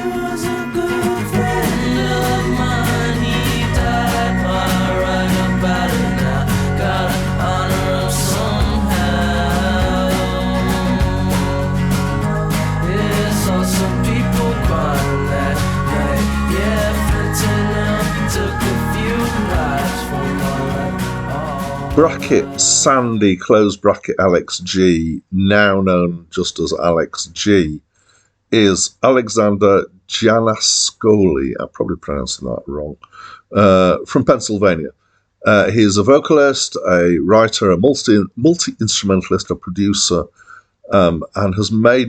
was a good friend of mine. He died right about it now. Gotta honor him somehow. Yeah, saw some people crying that night. Yeah, fentanyl took a few lives from my life. Bracket Sandy, close bracket Alex G, now known just as Alex G, is Alexander Janascoli. I'm probably pronouncing that wrong. From Pennsylvania. He is a vocalist, a writer, a multi-instrumentalist, a producer, and has made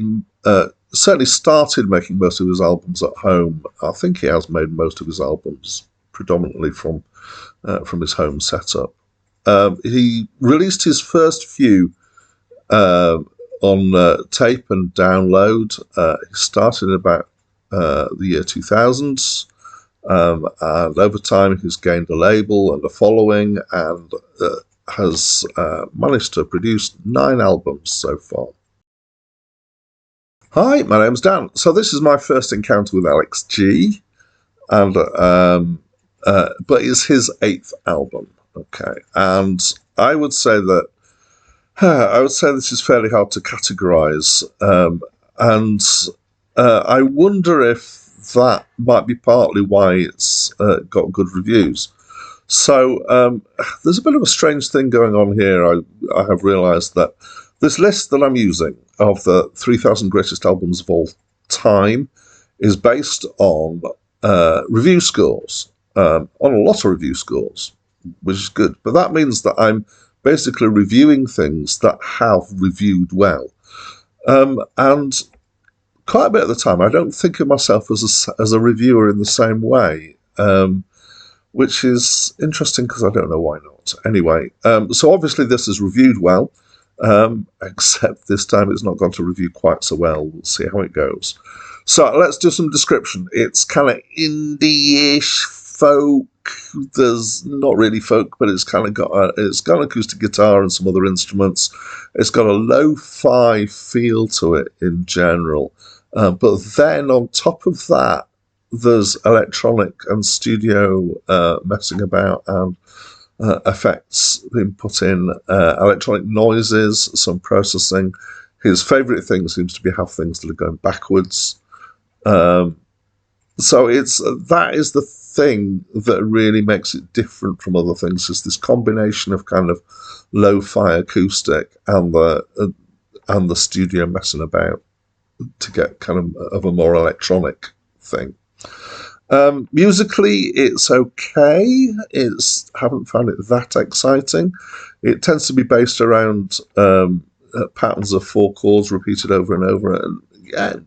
certainly started making most of his albums at home. I think he has made most of his albums predominantly from his home setup. He released his first few on tape and download. He started in about the year 2000s, and over time he's gained a label and a following, and has managed to produce 9 albums so far. Hi, my name's Dan. So this is my first encounter with Alex G, and but it's his 8th album. Okay, and I would say this is fairly hard to categorize, and I wonder if that might be partly why it's got good reviews. So there's a bit of a strange thing going on here. I have realized that this list that I'm using of the 3,000 greatest albums of all time is based on review scores, on a lot of review scores, which is good. But that means that I'm basically reviewing things that have reviewed well. And quite a bit of the time, I don't think of myself as a reviewer in the same way, which is interesting because I don't know why not. Anyway, so obviously this is reviewed well, except this time it's not gone to review quite so well. We'll see how it goes. So let's do some description. It's kind of indie-ish folk. There's not really folk, but it's kind of got an acoustic guitar and some other instruments. It's got a lo-fi feel to it in general, but then on top of that, there's electronic and studio messing about and effects being put in, electronic noises, some processing. His favourite thing seems to be have things that are going backwards. So that is the thing that really makes it different from other things, is this combination of kind of lo-fi acoustic and the studio messing about to get kind of a more electronic thing. Musically, it's okay. Haven't found it that exciting. It tends to be based around patterns of 4 chords repeated over and over, and yeah,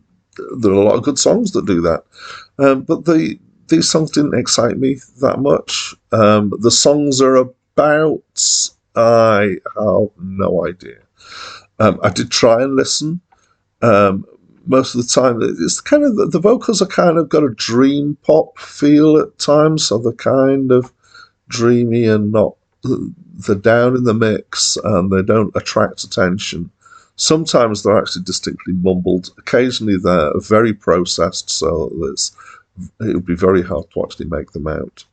there are a lot of good songs that do that. But these songs didn't excite me that much. The songs are about, I have no idea. I did try and listen. Most of the time, it's kind of the vocals are kind of got a dream pop feel at times, so they're kind of dreamy and not, they're down in the mix and they don't attract attention. Sometimes they're actually distinctly mumbled. Occasionally they're very processed, so it would be very hard to actually make them out.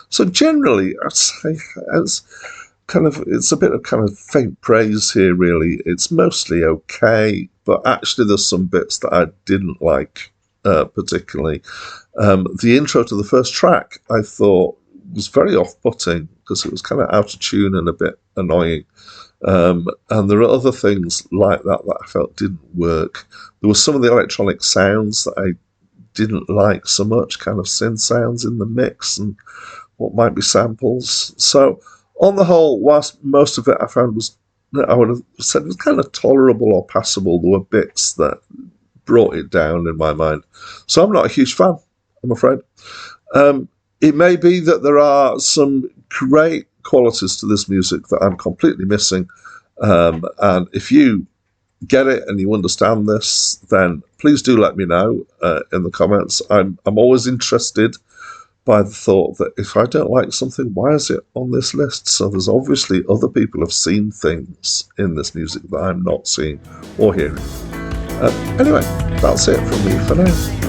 So generally, I'd say it's a bit of kind of faint praise here, really. It's mostly okay, but actually there's some bits that I didn't like particularly. The intro to the first track, I thought, was very off-putting because it was kind of out of tune and a bit annoying. And there are other things like that I felt didn't work. There were some of the electronic sounds that I didn't like so much, kind of synth sounds in the mix and what might be samples. So on the whole, whilst most of it I found was, I would have said it was kind of tolerable or passable, there were bits that brought it down in my mind. So I'm not a huge fan, I'm afraid. It may be that there are some great qualities to this music that I'm completely missing. And if you get it and you understand this, then please do let me know in the comments. I'm always interested by the thought that if I don't like something, why is it on this list? So there's obviously other people have seen things in this music that I'm not seeing or hearing. Anyway, that's it from me for now.